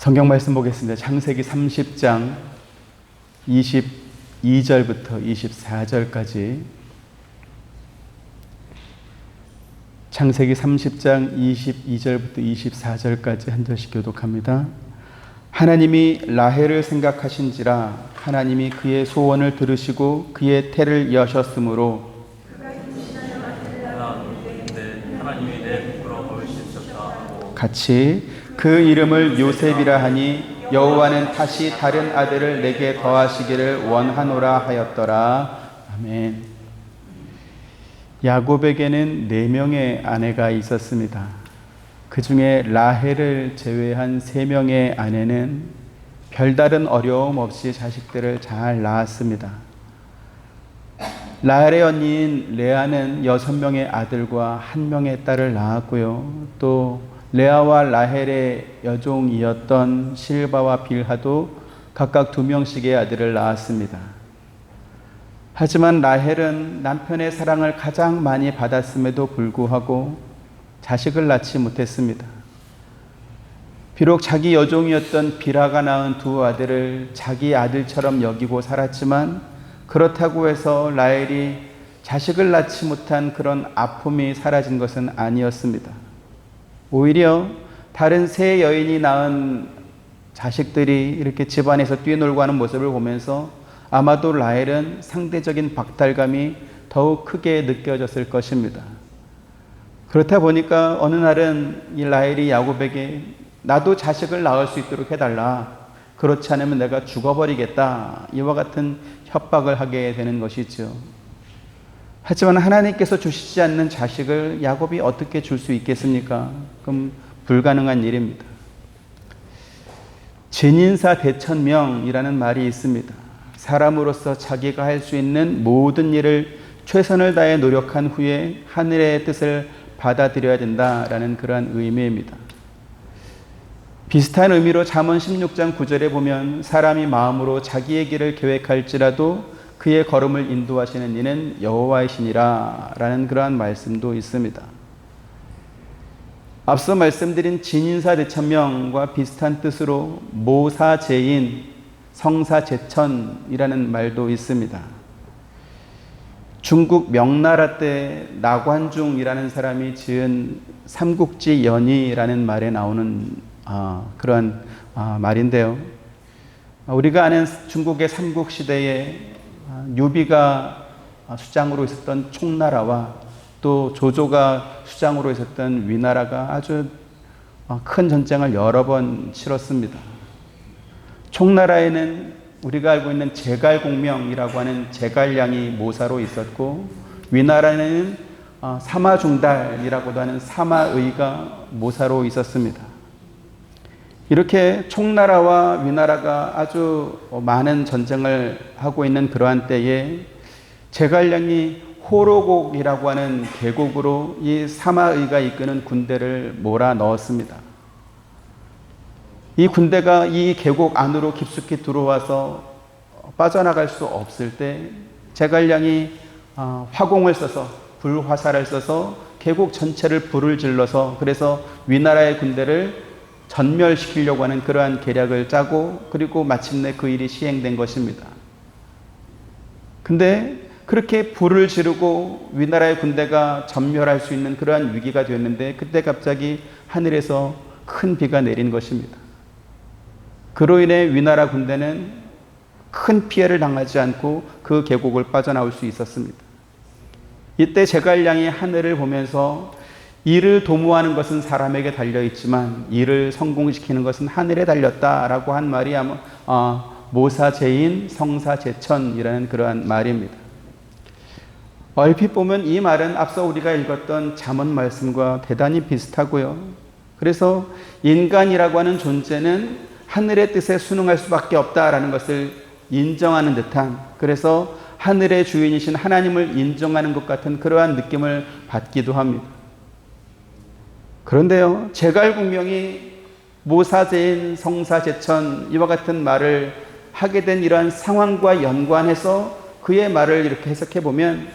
성경 말씀 보겠습니다. 창세기 30장 22절부터 24절까지. 창세기 30장 22절부터 24절까지 한 절씩 교독합니다. 하나님이 라헬을 생각하신지라 하나님이 그의 소원을 들으시고 그의 태를 여셨으므로 같이 그 이름을 요셉이라 하니 여호와는 다시 다른 아들을 내게 더하시기를 원하노라 하였더라. 아멘. 야곱에게는 4명의 아내가 있었습니다. 그 중에 라헬을 제외한 3명의 아내는 별다른 어려움 없이 자식들을 잘 낳았습니다. 라헬의 언니인 레아는 6명의 아들과 1명의 딸을 낳았고요. 또 레아와 라헬의 여종이었던 실바와 빌하도 각각 2명씩의 아들을 낳았습니다. 하지만 라헬은 남편의 사랑을 가장 많이 받았음에도 불구하고 자식을 낳지 못했습니다. 비록 자기 여종이었던 빌하가 낳은 2 아들을 자기 아들처럼 여기고 살았지만 그렇다고 해서 라헬이 자식을 낳지 못한 그런 아픔이 사라진 것은 아니었습니다. 오히려 다른 3 여인이 낳은 자식들이 이렇게 집안에서 뛰놀고 하는 모습을 보면서 아마도 라헬은 상대적인 박탈감이 더욱 크게 느껴졌을 것입니다. 그렇다 보니까 어느 날은 이 라헬이 야곱에게 나도 자식을 낳을 수 있도록 해달라. 그렇지 않으면 내가 죽어버리겠다. 이와 같은 협박을 하게 되는 것이죠. 하지만 하나님께서 주시지 않는 자식을 야곱이 어떻게 줄 수 있겠습니까? 그럼 불가능한 일입니다. 진인사 대천명이라는 말이 있습니다. 사람으로서 자기가 할 수 있는 모든 일을 최선을 다해 노력한 후에 하늘의 뜻을 받아들여야 된다라는 그러한 의미입니다. 비슷한 의미로 잠언 16장 9절에 보면 사람이 마음으로 자기의 길을 계획할지라도 그의 걸음을 인도하시는 이는 여호와이시니라 라는 그러한 말씀도 있습니다. 앞서 말씀드린 진인사 대천명과 비슷한 뜻으로 모사제인, 성사제천이라는 말도 있습니다. 중국 명나라 때 나관중이라는 사람이 지은 삼국지연의라는 말에 나오는 그러한 말인데요. 우리가 아는 중국의 삼국시대에 유비가 수장으로 있었던 총나라와 또 조조가 수장으로 있었던 위나라가 아주 큰 전쟁을 여러 번 치렀습니다. 총나라에는 우리가 알고 있는 제갈공명이라고 하는 제갈량이 모사로 있었고 위나라에는 사마중달이라고도 하는 사마의가 모사로 있었습니다. 이렇게 총나라와 위나라가 아주 많은 전쟁을 하고 있는 그러한 때에 제갈량이 호로곡이라고 하는 계곡으로 이 사마의가 이끄는 군대를 몰아 넣었습니다. 이 군대가 이 계곡 안으로 깊숙이 들어와서 빠져나갈 수 없을 때 제갈량이 화공을 써서 불화살을 써서 계곡 전체를 불을 질러서 그래서 위나라의 군대를 전멸시키려고 하는 그러한 계략을 짜고 그리고 마침내 그 일이 시행된 것입니다. 근데 그렇게 불을 지르고 위나라의 군대가 전멸할 수 있는 그러한 위기가 되었는데 그때 갑자기 하늘에서 큰 비가 내린 것입니다. 그로 인해 위나라 군대는 큰 피해를 당하지 않고 그 계곡을 빠져나올 수 있었습니다. 이때 제갈량이 하늘을 보면서 일을 도모하는 것은 사람에게 달려있지만 일을 성공시키는 것은 하늘에 달렸다라고 한 말이 모사제인 성사제천이라는 그러한 말입니다. 얼핏 보면 이 말은 앞서 우리가 읽었던 잠언 말씀과 대단히 비슷하고요. 그래서 인간이라고 하는 존재는 하늘의 뜻에 순응할 수밖에 없다라는 것을 인정하는 듯한, 그래서 하늘의 주인이신 하나님을 인정하는 것 같은 그러한 느낌을 받기도 합니다. 그런데요, 제갈공명이 모사제인 성사제천 이와 같은 말을 하게 된 이러한 상황과 연관해서 그의 말을 이렇게 해석해 보면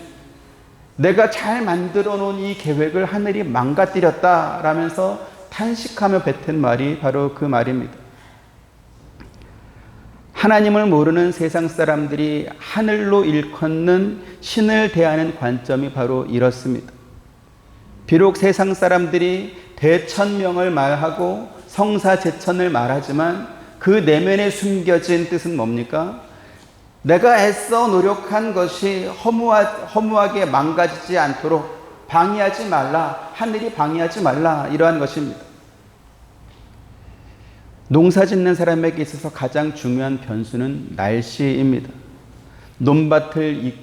내가 잘 만들어 놓은 이 계획을 하늘이 망가뜨렸다라면서 탄식하며 뱉은 말이 바로 그 말입니다. 하나님을 모르는 세상 사람들이 하늘로 일컫는 신을 대하는 관점이 바로 이렇습니다. 비록 세상 사람들이 대천명을 말하고 성사제천을 말하지만 그 내면에 숨겨진 뜻은 뭡니까? 내가 애써 노력한 것이 허무하게 망가지지 않도록 방해하지 말라, 하늘이 방해하지 말라, 이러한 것입니다. 농사 짓는 사람에게 있어서 가장 중요한 변수는 날씨입니다. 논밭을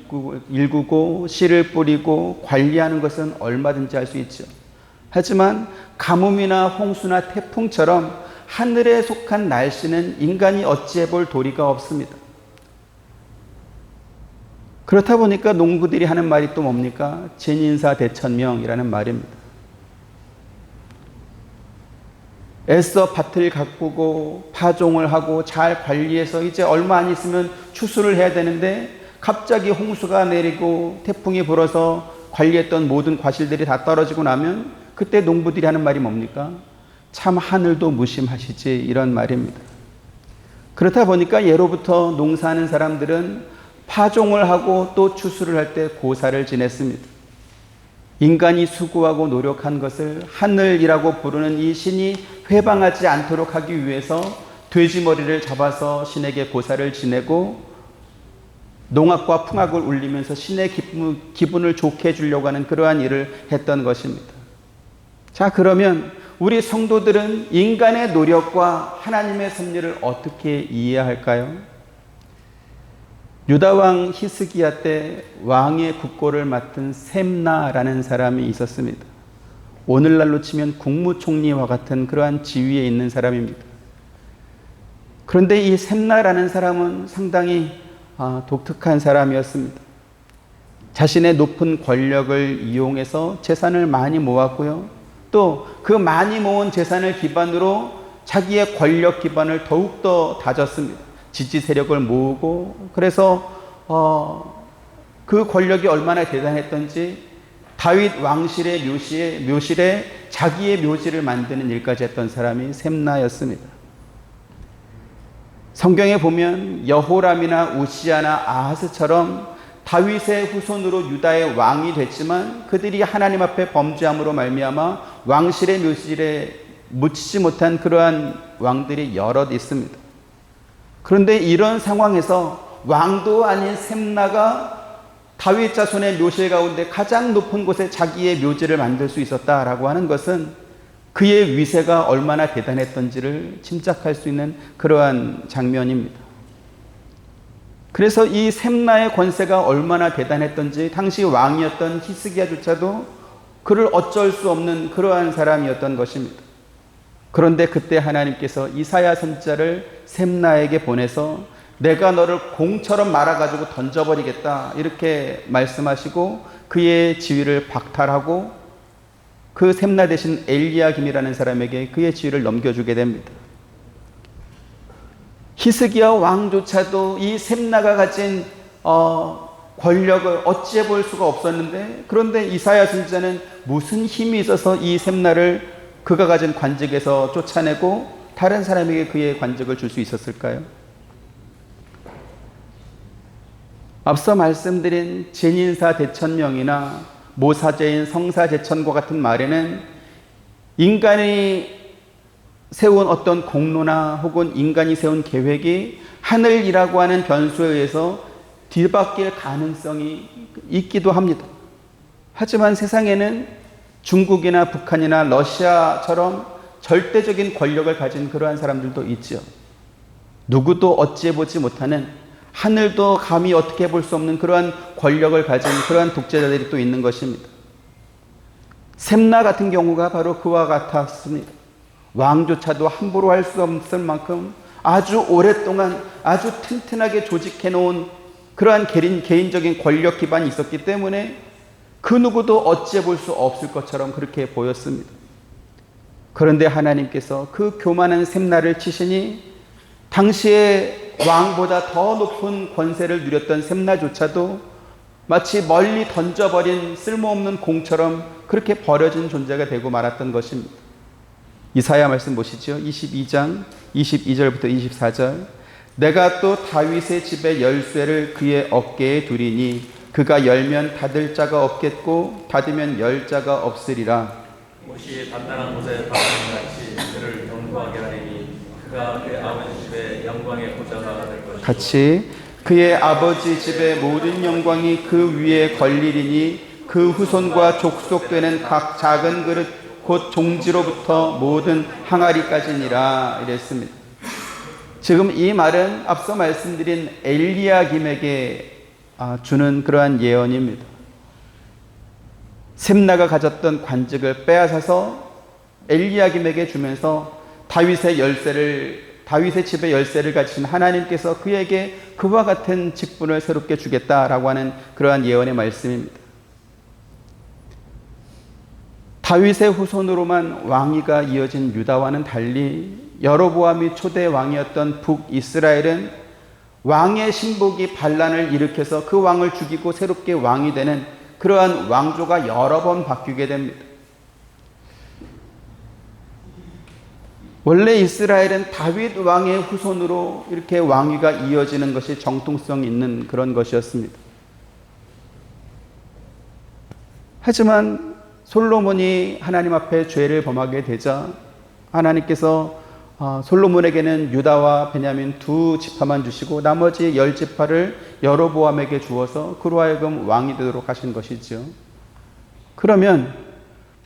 일구고 씨를 뿌리고 관리하는 것은 얼마든지 할 수 있죠. 하지만 가뭄이나 홍수나 태풍처럼 하늘에 속한 날씨는 인간이 어찌해 볼 도리가 없습니다. 그렇다 보니까 농부들이 하는 말이 또 뭡니까? 진인사 대천명이라는 말입니다. 애써 밭을 가꾸고 파종을 하고 잘 관리해서 이제 얼마 안 있으면 추수를 해야 되는데 갑자기 홍수가 내리고 태풍이 불어서 관리했던 모든 과실들이 다 떨어지고 나면 그때 농부들이 하는 말이 뭡니까? 참 하늘도 무심하시지, 이런 말입니다. 그렇다 보니까 예로부터 농사하는 사람들은 파종을 하고 또 추수를 할 때 고사를 지냈습니다. 인간이 수고하고 노력한 것을 하늘이라고 부르는 이 신이 회방하지 않도록 하기 위해서 돼지머리를 잡아서 신에게 고사를 지내고 농악과 풍악을 울리면서 신의 기분을 좋게 해주려고 하는 그러한 일을 했던 것입니다. 자, 그러면 우리 성도들은 인간의 노력과 하나님의 섭리를 어떻게 이해할까요? 유다왕 히스기야 때 왕의 국고를 맡은 셈나라는 사람이 있었습니다. 오늘날로 치면 국무총리와 같은 그러한 지위에 있는 사람입니다. 그런데 이 셈나라는 사람은 상당히 독특한 사람이었습니다. 자신의 높은 권력을 이용해서 재산을 많이 모았고요. 또 그 많이 모은 재산을 기반으로 자기의 권력 기반을 더욱더 다졌습니다. 지지 세력을 모으고, 그래서 그 권력이 얼마나 대단했던지 다윗 왕실의 묘실에 자기의 묘지를 만드는 일까지 했던 사람이 셈나였습니다. 성경에 보면 여호람이나 우시아나 아하스처럼 다윗의 후손으로 유다의 왕이 됐지만 그들이 하나님 앞에 범죄함으로 말미암아 왕실의 묘실에 묻히지 못한 그러한 왕들이 여럿 있습니다. 그런데 이런 상황에서 왕도 아닌 셈나가 다윗 자손의 묘실 가운데 가장 높은 곳에 자기의 묘지를 만들 수 있었다라고 하는 것은 그의 위세가 얼마나 대단했던지를 짐작할 수 있는 그러한 장면입니다. 그래서 이 셈나의 권세가 얼마나 대단했던지 당시 왕이었던 히스기야조차도 그를 어쩔 수 없는 그러한 사람이었던 것입니다. 그런데 그때 하나님께서 이사야 선지자를 셈나에게 보내서 내가 너를 공처럼 말아가지고 던져버리겠다, 이렇게 말씀하시고 그의 지위를 박탈하고 그 셈나 대신 엘리야김이라는 사람에게 그의 지위를 넘겨주게 됩니다. 히스기야 왕조차도 이 셈나가 가진 권력을 어찌해 볼 수가 없었는데, 그런데 이사야 선지자는 무슨 힘이 있어서 이 셈나를 그가 가진 관직에서 쫓아내고 다른 사람에게 그의 관직을 줄 수 있었을까요? 앞서 말씀드린 진인사 대천명이나 모사제인 성사제천과 같은 말에는 인간이 세운 어떤 공로나 혹은 인간이 세운 계획이 하늘이라고 하는 변수에 의해서 뒤바뀔 가능성이 있기도 합니다. 하지만 세상에는 중국이나 북한이나 러시아처럼 절대적인 권력을 가진 그러한 사람들도 있죠. 누구도 어찌해보지 못하는, 하늘도 감히 어떻게 볼 수 없는 그러한 권력을 가진 그러한 독재자들이 또 있는 것입니다. 셈나 같은 경우가 바로 그와 같았습니다. 왕조차도 함부로 할 수 없을 만큼 아주 오랫동안 아주 튼튼하게 조직해 놓은 그러한 개인적인 권력 기반이 있었기 때문에 그 누구도 어찌해 볼 수 없을 것처럼 그렇게 보였습니다. 그런데 하나님께서 그 교만한 셈나를 치시니 당시에 왕보다 더 높은 권세를 누렸던 셈나조차도 마치 멀리 던져버린 쓸모없는 공처럼 그렇게 버려진 존재가 되고 말았던 것입니다. 이사야 말씀 보시죠. 22장 22절부터 24절. 내가 또 다윗의 집의 열쇠를 그의 어깨에 두리니 그가 열면 닫을 자가 없겠고 닫으면 열 자가 없으리라. 못이 단단한 곳에 박힌같이 그를 견고하게 하리니 그가 그의 아버지 집의 영광의 보좌가 될 것이고 같이 그의 아버지 집의 모든 영광이 그 위에 걸리리니 그 후손과 족속되는 각 작은 그릇 곧 종지로부터 모든 항아리까지니라 이랬습니다. 지금 이 말은 앞서 말씀드린 엘리야김에게 주는 그러한 예언입니다. 셈나가 가졌던 관직을 빼앗아서 엘리야김에게 주면서 다윗의 집의 열쇠를 가지신 하나님께서 그에게 그와 같은 직분을 새롭게 주겠다라고 하는 그러한 예언의 말씀입니다. 다윗의 후손으로만 왕위가 이어진 유다와는 달리 여로보암이 초대 왕이었던 북이스라엘은 왕의 신복이 반란을 일으켜서 그 왕을 죽이고 새롭게 왕이 되는 그러한 왕조가 여러 번 바뀌게 됩니다. 원래 이스라엘은 다윗 왕의 후손으로 이렇게 왕위가 이어지는 것이 정통성 있는 그런 것이었습니다. 하지만 솔로몬이 하나님 앞에 죄를 범하게 되자 하나님께서 솔로몬에게는 유다와 베냐민 두 지파만 주시고 나머지 10지파를 여로보암에게 주어서 그로 하여금 왕이 되도록 하신 것이죠. 그러면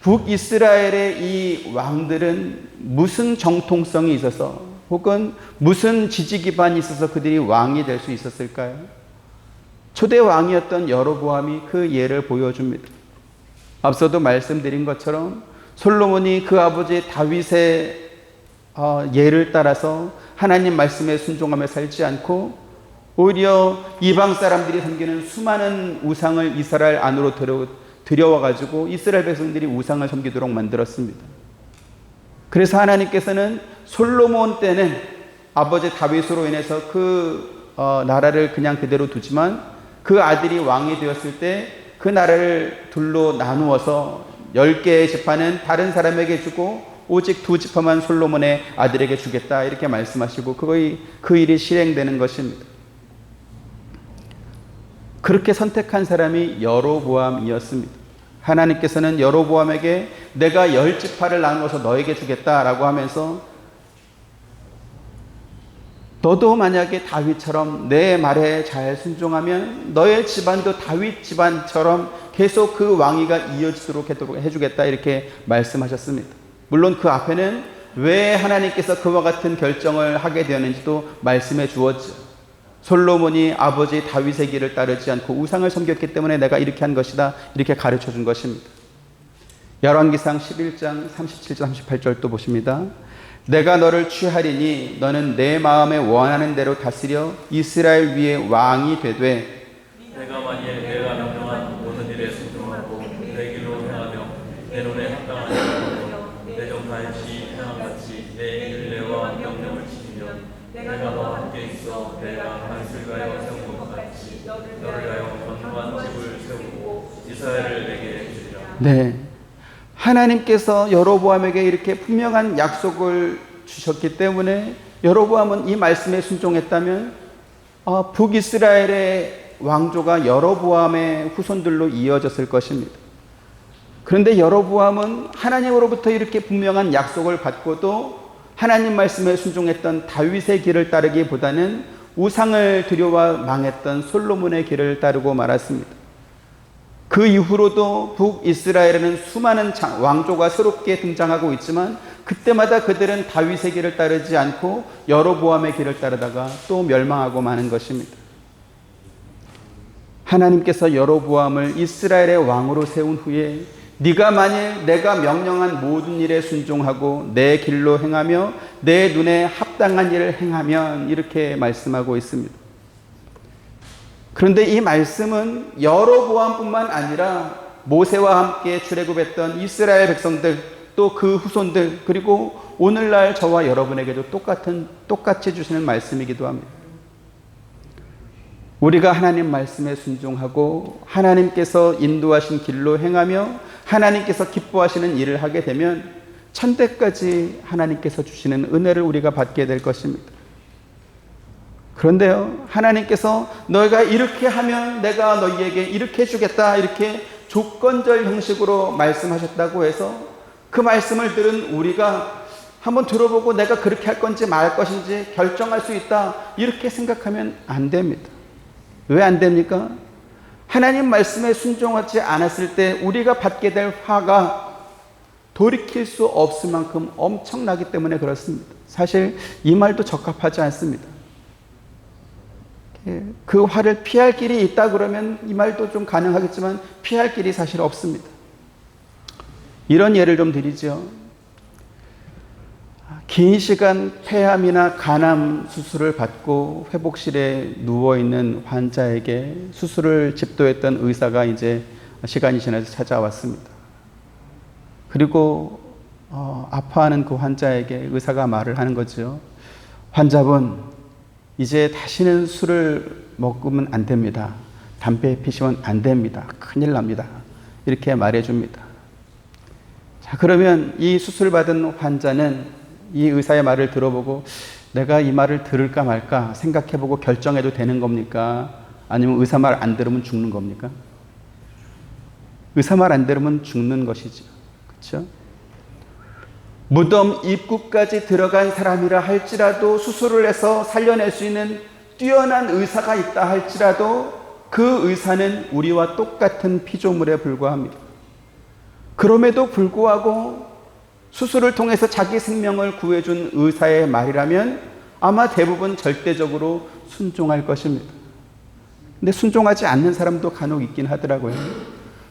북이스라엘의 이 왕들은 무슨 정통성이 있어서 혹은 무슨 지지 기반이 있어서 그들이 왕이 될 수 있었을까요? 초대 왕이었던 여로보암이 그 예를 보여줍니다. 앞서도 말씀드린 것처럼 솔로몬이 그 아버지 다윗의 예를 따라서 하나님 말씀에 순종하며 살지 않고 오히려 이방 사람들이 섬기는 수많은 우상을 이스라엘 안으로 들여와가지고 이스라엘 백성들이 우상을 섬기도록 만들었습니다. 그래서 하나님께서는 솔로몬 때는 아버지 다윗으로 인해서 그 나라를 그냥 그대로 두지만 그 아들이 왕이 되었을 때 그 나라를 둘로 나누어서 10개의 지파는 다른 사람에게 주고 오직 2지파만 솔로몬의 아들에게 주겠다 이렇게 말씀하시고 그 일이 실행되는 것입니다. 그렇게 선택한 사람이 여로보암이었습니다. 하나님께서는 여로보암에게 내가 10지파를 나누어서 너에게 주겠다라고 하면서 너도 만약에 다윗처럼 내 말에 잘 순종하면 너의 집안도 다윗 집안처럼 계속 그 왕위가 이어지도록 해주겠다 이렇게 말씀하셨습니다. 물론 그 앞에는 왜 하나님께서 그와 같은 결정을 하게 되었는지도 말씀해 주었죠. 솔로몬이 아버지 다윗의 길을 따르지 않고 우상을 섬겼기 때문에 내가 이렇게 한 것이다 이렇게 가르쳐 준 것입니다. 열왕기상 11장 37절 38절 또 보십니다. 내가 너를 취하리니 너는 내 마음에 원하는 대로 다스려 이스라엘 위에 왕이 되되 내가 만일 내가 명령한 모든 일에 순종하고 내 길로 행하며 내 눈에 합당한 일을 하며 내 종 다윗이 행한 같이 내 율례와 명령을 지키면 내가 너와 함께 있어 내가 다윗을 위하여 세운 것 같이 너를 위하여 견고한 집을 세우고 이스라엘을 내게 주리라. 네. 하나님께서 여로보암에게 이렇게 분명한 약속을 주셨기 때문에 여로보암은 이 말씀에 순종했다면 북이스라엘의 왕조가 여로보암의 후손들로 이어졌을 것입니다. 그런데 여로보암은 하나님으로부터 이렇게 분명한 약속을 받고도 하나님 말씀에 순종했던 다윗의 길을 따르기보다는 우상을 들여와 망했던 솔로몬의 길을 따르고 말았습니다. 그 이후로도 북이스라엘에는 수많은 왕조가 새롭게 등장하고 있지만 그때마다 그들은 다윗의 길을 따르지 않고 여로보암의 길을 따르다가 또 멸망하고 마는 것입니다. 하나님께서 여로보암을 이스라엘의 왕으로 세운 후에 네가 만일 내가 명령한 모든 일에 순종하고 내 길로 행하며 내 눈에 합당한 일을 행하면 이렇게 말씀하고 있습니다. 그런데 이 말씀은 여로보암뿐만 아니라 모세와 함께 출애굽했던 이스라엘 백성들 또 그 후손들 그리고 오늘날 저와 여러분에게도 똑같이 주시는 말씀이기도 합니다. 우리가 하나님 말씀에 순종하고 하나님께서 인도하신 길로 행하며 하나님께서 기뻐하시는 일을 하게 되면 천대까지 하나님께서 주시는 은혜를 우리가 받게 될 것입니다. 그런데요, 하나님께서 너희가 이렇게 하면 내가 너희에게 이렇게 해주겠다, 이렇게 조건절 형식으로 말씀하셨다고 해서 그 말씀을 들은 우리가 한번 들어보고 내가 그렇게 할 건지 말 것인지 결정할 수 있다, 이렇게 생각하면 안 됩니다. 왜 안 됩니까? 하나님 말씀에 순종하지 않았을 때 우리가 받게 될 화가 돌이킬 수 없을 만큼 엄청나기 때문에 그렇습니다. 사실 이 말도 적합하지 않습니다. 그 화를 피할 길이 있다 그러면 이 말도 좀 가능하겠지만 피할 길이 사실 없습니다. 이런 예를 좀 드리죠. 긴 시간 폐암이나 간암 수술을 받고 회복실에 누워있는 환자에게 수술을 집도했던 의사가 이제 시간이 지나서 찾아왔습니다. 그리고 아파하는 그 환자에게 의사가 말을 하는 거죠. 환자분, 이제 다시는 술을 먹으면 안 됩니다. 담배 피시면 안 됩니다. 큰일 납니다. 이렇게 말해줍니다. 자, 그러면 이 수술받은 환자는 이 의사의 말을 들어보고 내가 이 말을 들을까 말까 생각해보고 결정해도 되는 겁니까? 아니면 의사 말 안 들으면 죽는 겁니까? 의사 말 안 들으면 죽는 것이죠. 그렇죠? 무덤 입구까지 들어간 사람이라 할지라도 수술을 해서 살려낼 수 있는 뛰어난 의사가 있다 할지라도 그 의사는 우리와 똑같은 피조물에 불과합니다. 그럼에도 불구하고 수술을 통해서 자기 생명을 구해준 의사의 말이라면 아마 대부분 절대적으로 순종할 것입니다. 근데 순종하지 않는 사람도 간혹 있긴 하더라고요.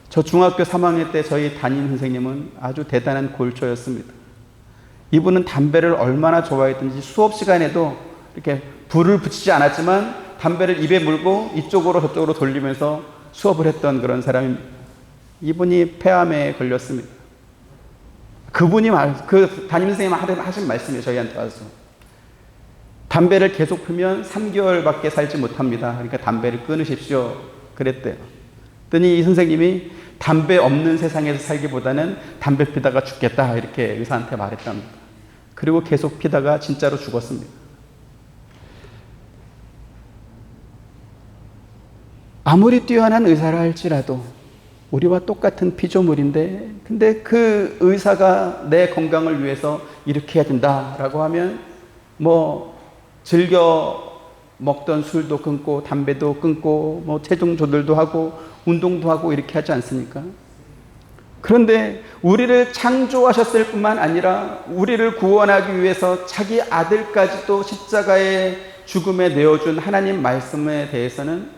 저 중학교 3학년 때 저희 담임 선생님은 아주 대단한 골초였습니다. 이분은 담배를 얼마나 좋아했든지 수업 시간에도 이렇게 불을 붙이지 않았지만 담배를 입에 물고 이쪽으로 저쪽으로 돌리면서 수업을 했던 그런 사람입니다. 이분이 폐암에 걸렸습니다. 그분이 그 담임 선생님이 하신 말씀이에요. 저희한테 와서 담배를 계속 피면 3개월밖에 살지 못합니다. 그러니까 담배를 끊으십시오. 그랬대요. 그랬더니 이 선생님이 담배 없는 세상에서 살기보다는 담배 피다가 죽겠다, 이렇게 의사한테 말했답니다. 그리고 계속 피다가 진짜로 죽었습니다. 아무리 뛰어난 의사라 할지라도 우리와 똑같은 피조물인데, 근데 그 의사가 내 건강을 위해서 이렇게 해야 된다라고 하면 뭐 즐겨 먹던 술도 끊고 담배도 끊고 뭐 체중 조절도 하고 운동도 하고 이렇게 하지 않습니까? 그런데 우리를 창조하셨을 뿐만 아니라 우리를 구원하기 위해서 자기 아들까지도 십자가의 죽음에 내어준 하나님 말씀에 대해서는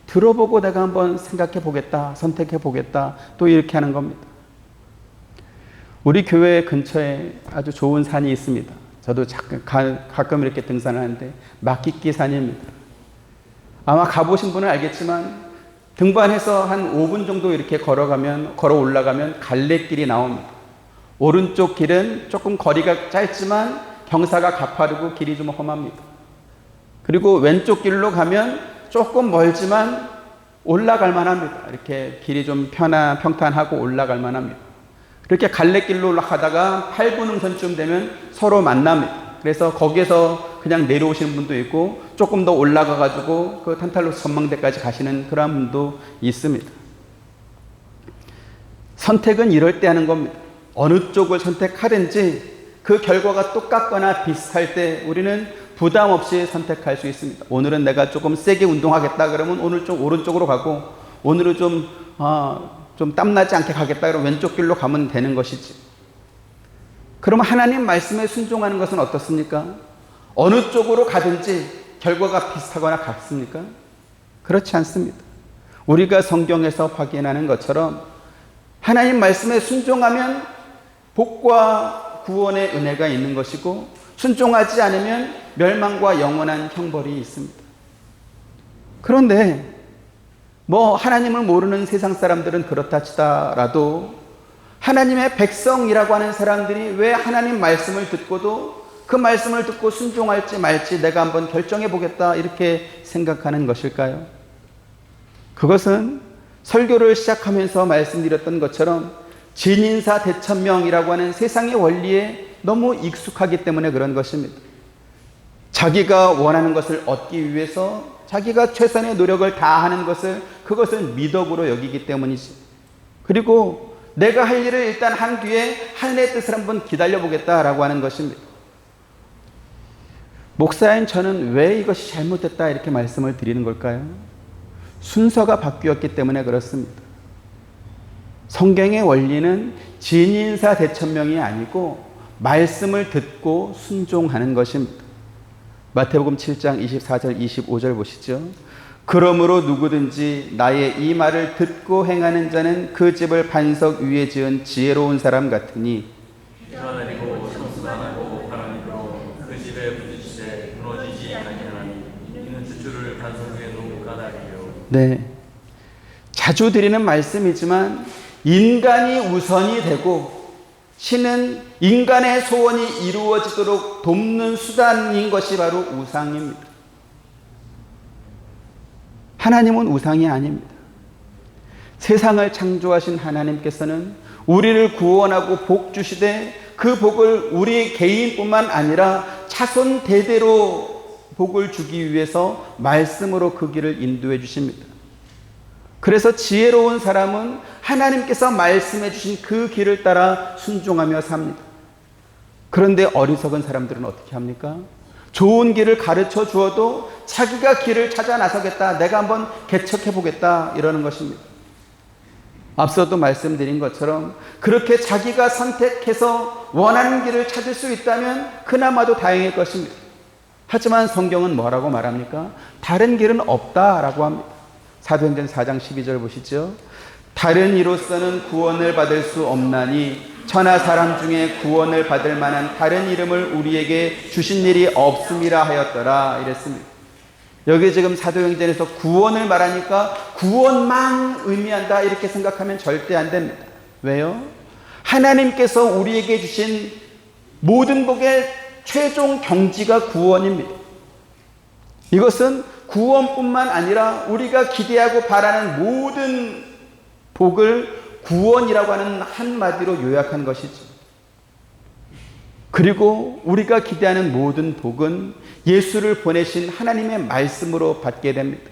들어보고 내가 한번 생각해 보겠다, 선택해 보겠다, 또 이렇게 하는 겁니다. 우리 교회 근처에 아주 좋은 산이 있습니다. 저도 가끔 이렇게 등산을 하는데 막기끼 산입니다. 아마 가보신 분은 알겠지만 등반해서 한 5분 정도 이렇게 걸어 올라가면 갈래길이 나옵니다. 오른쪽 길은 조금 거리가 짧지만 경사가 가파르고 길이 좀 험합니다. 그리고 왼쪽 길로 가면 조금 멀지만 올라갈 만합니다. 이렇게 길이 좀 평탄하고 올라갈 만합니다. 그렇게 갈래길로 올라가다가 8분 능선쯤 되면 서로 만납니다. 그래서 거기에서 그냥 내려오시는 분도 있고 조금 더 올라가가지고 그 탄탈로스 전망대까지 가시는 그런 분도 있습니다. 선택은 이럴 때 하는 겁니다. 어느 쪽을 선택하든지 그 결과가 똑같거나 비슷할 때 우리는 부담 없이 선택할 수 있습니다. 오늘은 내가 조금 세게 운동하겠다 그러면 오늘 좀 오른쪽으로 가고, 오늘은 좀 땀나지 않게 가겠다 그러면 왼쪽 길로 가면 되는 것이지. 그러면 하나님 말씀에 순종하는 것은 어떻습니까? 어느 쪽으로 가든지 결과가 비슷하거나 같습니까? 그렇지 않습니다. 우리가 성경에서 확인하는 것처럼 하나님 말씀에 순종하면 복과 구원의 은혜가 있는 것이고, 순종하지 않으면 멸망과 영원한 형벌이 있습니다. 그런데 뭐 하나님을 모르는 세상 사람들은 그렇다 치더라도 하나님의 백성이라고 하는 사람들이 왜 하나님 말씀을 듣고도 그 말씀을 듣고 순종할지 말지 내가 한번 결정해 보겠다 이렇게 생각하는 것일까요? 그것은 설교를 시작하면서 말씀드렸던 것처럼 진인사 대천명이라고 하는 세상의 원리에 너무 익숙하기 때문에 그런 것입니다. 자기가 원하는 것을 얻기 위해서 자기가 최선의 노력을 다하는 그것을 미덕으로 여기기 때문이지. 그리고 내가 할 일을 일단 한 뒤에 하늘의 뜻을 한번 기다려 보겠다라고 하는 것입니다. 목사인 저는 왜 이것이 잘못됐다 이렇게 말씀을 드리는 걸까요? 순서가 바뀌었기 때문에 그렇습니다. 성경의 원리는 진인사 대천명이 아니고 말씀을 듣고 순종하는 것입니다. 마태복음 7장 24절 25절 보시죠. 그러므로 누구든지 나의 이 말을 듣고 행하는 자는 그 집을 반석 위에 지은 지혜로운 사람 같으니 비가 내리고 창수가 나고 바람이 불어 그 집에 부딪히되 무너지지 아니하나니 이는 주추를 반석 위에 놓은 까닭이요. 네, 자주 드리는 말씀이지만 인간이 우선이 되고 신은 인간의 소원이 이루어지도록 돕는 수단인 것이 바로 우상입니다. 하나님은 우상이 아닙니다. 세상을 창조하신 하나님께서는 우리를 구원하고 복 주시되 그 복을 우리 개인뿐만 아니라 자손 대대로 복을 주기 위해서 말씀으로 그 길을 인도해 주십니다. 그래서 지혜로운 사람은 하나님께서 말씀해 주신 그 길을 따라 순종하며 삽니다. 그런데 어리석은 사람들은 어떻게 합니까? 좋은 길을 가르쳐 주어도 자기가 길을 찾아 나서겠다, 내가 한번 개척해 보겠다 이러는 것입니다. 앞서도 말씀드린 것처럼 그렇게 자기가 선택해서 원하는 길을 찾을 수 있다면 그나마도 다행일 것입니다. 하지만 성경은 뭐라고 말합니까? 다른 길은 없다라고 합니다. 사도행전 4장 12절 보시죠. 다른 이로서는 구원을 받을 수 없나니 천하 사람 중에 구원을 받을 만한 다른 이름을 우리에게 주신 일이 없음이라 하였더라 이랬습니다. 여기 지금 사도행전에서 구원을 말하니까 구원만 의미한다 이렇게 생각하면 절대 안 됩니다. 왜요? 하나님께서 우리에게 주신 모든 복의 최종 경지가 구원입니다. 이것은 구원뿐만 아니라 우리가 기대하고 바라는 모든 복을 구원이라고 하는 한마디로 요약한 것이죠. 그리고 우리가 기대하는 모든 복은 예수를 보내신 하나님의 말씀으로 받게 됩니다.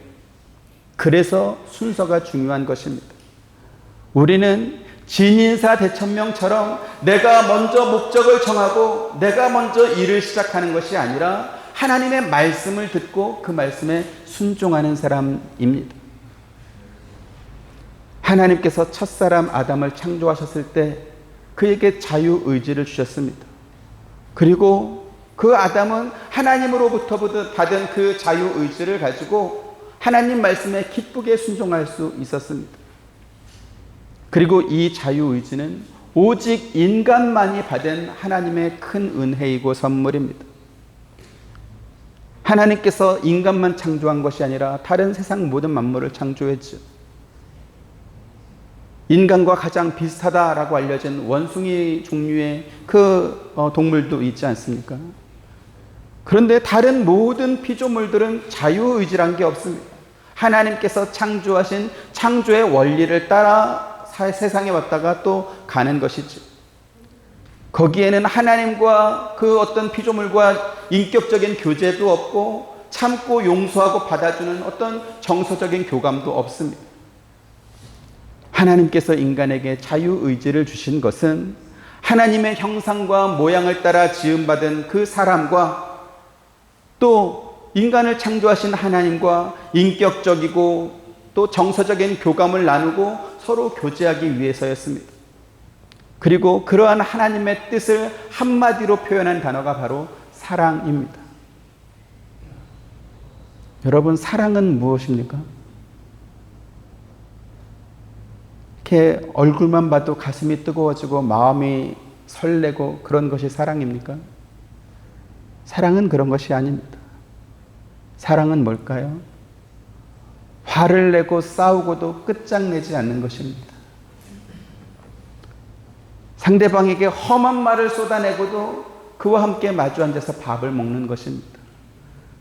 그래서 순서가 중요한 것입니다. 우리는 진인사 대천명처럼 내가 먼저 목적을 정하고 내가 먼저 일을 시작하는 것이 아니라 하나님의 말씀을 듣고 그 말씀에 순종하는 사람입니다. 하나님께서 첫사람 아담을 창조하셨을 때 그에게 자유의지를 주셨습니다. 그리고 그 아담은 하나님으로부터 받은 그 자유의지를 가지고 하나님 말씀에 기쁘게 순종할 수 있었습니다. 그리고 이 자유의지는 오직 인간만이 받은 하나님의 큰 은혜이고 선물입니다. 하나님께서 인간만 창조한 것이 아니라 다른 세상 모든 만물을 창조했죠. 인간과 가장 비슷하다라고 알려진 원숭이 종류의 그 동물도 있지 않습니까? 그런데 다른 모든 피조물들은 자유의지란 게 없습니다. 하나님께서 창조하신 창조의 원리를 따라 세상에 왔다가 또 가는 것이죠. 거기에는 하나님과 그 어떤 피조물과 인격적인 교제도 없고 참고 용서하고 받아주는 어떤 정서적인 교감도 없습니다. 하나님께서 인간에게 자유의지를 주신 것은 하나님의 형상과 모양을 따라 지음받은 그 사람과 또 인간을 창조하신 하나님과 인격적이고 또 정서적인 교감을 나누고 서로 교제하기 위해서였습니다. 그리고 그러한 하나님의 뜻을 한마디로 표현한 단어가 바로 사랑입니다. 여러분, 사랑은 무엇입니까? 이렇게 얼굴만 봐도 가슴이 뜨거워지고 마음이 설레고 그런 것이 사랑입니까? 사랑은 그런 것이 아닙니다. 사랑은 뭘까요? 화를 내고 싸우고도 끝장내지 않는 것입니다. 상대방에게 험한 말을 쏟아내고도 그와 함께 마주 앉아서 밥을 먹는 것입니다.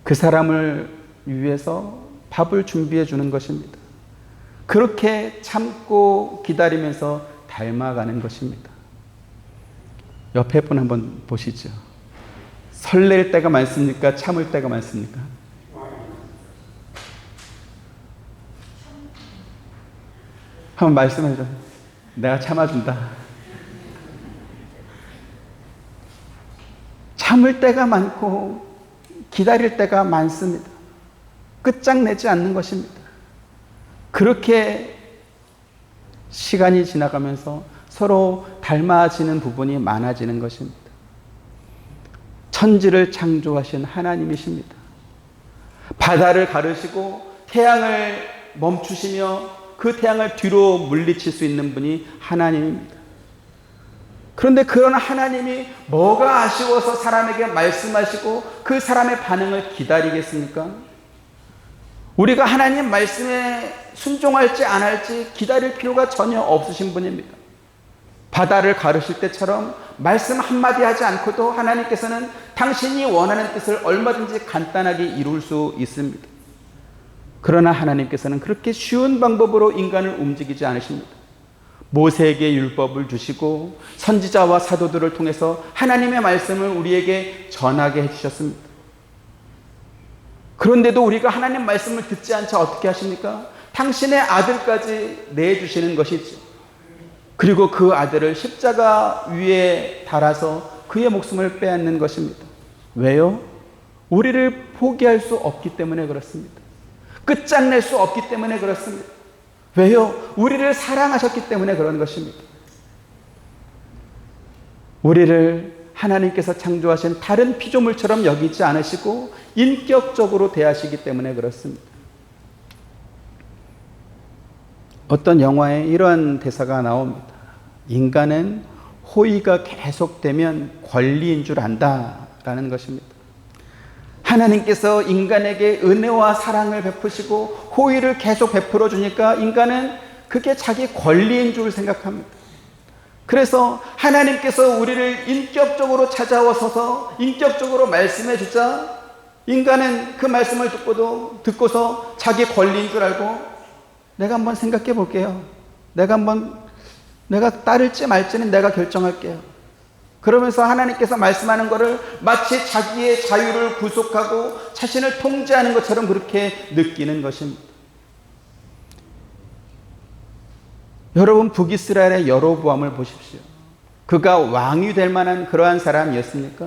그 사람을 위해서 밥을 준비해 주는 것입니다. 그렇게 참고 기다리면서 닮아가는 것입니다. 옆에 분 한번 보시죠. 설렐 때가 많습니까? 참을 때가 많습니까? 한번 말씀해줘. 내가 참아준다. 참을 때가 많고 기다릴 때가 많습니다. 끝장내지 않는 것입니다. 그렇게 시간이 지나가면서 서로 닮아지는 부분이 많아지는 것입니다. 천지를 창조하신 하나님이십니다. 바다를 가르시고 태양을 멈추시며 그 태양을 뒤로 물리칠 수 있는 분이 하나님입니다. 그런데 그런 하나님이 뭐가 아쉬워서 사람에게 말씀하시고 그 사람의 반응을 기다리겠습니까? 우리가 하나님 말씀에 순종할지 안 할지 기다릴 필요가 전혀 없으신 분입니다. 바다를 가르실 때처럼 말씀 한마디 하지 않고도 하나님께서는 당신이 원하는 뜻을 얼마든지 간단하게 이룰 수 있습니다. 그러나 하나님께서는 그렇게 쉬운 방법으로 인간을 움직이지 않으십니다. 모세에게 율법을 주시고 선지자와 사도들을 통해서 하나님의 말씀을 우리에게 전하게 해주셨습니다. 그런데도 우리가 하나님 말씀을 듣지 않자 어떻게 하십니까? 당신의 아들까지 내주시는 것이죠. 그리고 그 아들을 십자가 위에 달아서 그의 목숨을 빼앗는 것입니다. 왜요? 우리를 포기할 수 없기 때문에 그렇습니다. 끝장낼 수 없기 때문에 그렇습니다. 왜요? 우리를 사랑하셨기 때문에 그런 것입니다. 우리를 하나님께서 창조하신 다른 피조물처럼 여기지 않으시고 인격적으로 대하시기 때문에 그렇습니다. 어떤 영화에 이러한 대사가 나옵니다. 인간은 호의가 계속되면 권리인 줄 안다라는 것입니다. 하나님께서 인간에게 은혜와 사랑을 베푸시고 호의를 계속 베풀어 주니까 인간은 그게 자기 권리인 줄 생각합니다. 그래서 하나님께서 우리를 인격적으로 찾아오셔서 인격적으로 말씀해 주자 인간은 그 말씀을 듣고서 자기 권리인 줄 알고 내가 한번 생각해 볼게요. 내가 따를지 말지는 내가 결정할게요. 그러면서 하나님께서 말씀하는 것을 마치 자기의 자유를 구속하고 자신을 통제하는 것처럼 그렇게 느끼는 것입니다. 여러분, 북이스라엘의 여로보암을 보십시오. 그가 왕이 될 만한 그러한 사람이었습니까?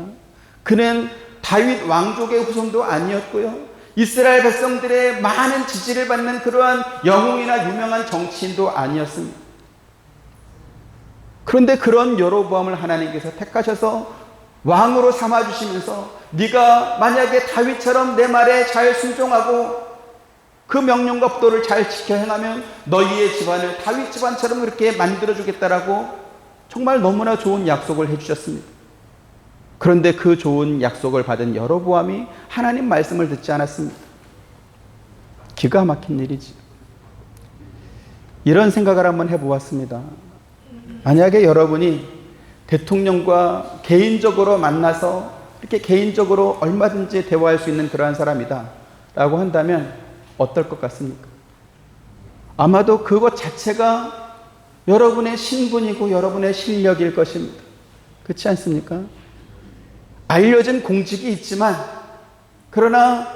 그는 다윗 왕족의 후손도 아니었고요. 이스라엘 백성들의 많은 지지를 받는 그러한 영웅이나 유명한 정치인도 아니었습니다. 그런데 그런 여로보암을 하나님께서 택하셔서 왕으로 삼아주시면서 네가 만약에 다윗처럼 내 말에 잘 순종하고 그 명령과 법도를 잘 지켜 행하면 너희의 집안을 다윗 집안처럼 그렇게 만들어주겠다라고 정말 너무나 좋은 약속을 해주셨습니다. 그런데 그 좋은 약속을 받은 여로보암이 하나님 말씀을 듣지 않았습니다. 기가 막힌 일이지. 이런 생각을 한번 해보았습니다. 만약에 여러분이 대통령과 개인적으로 만나서 이렇게 개인적으로 얼마든지 대화할 수 있는 그러한 사람이다 라고 한다면 어떨 것 같습니까? 아마도 그것 자체가 여러분의 신분이고 여러분의 실력일 것입니다. 그렇지 않습니까? 알려진 공직이 있지만 그러나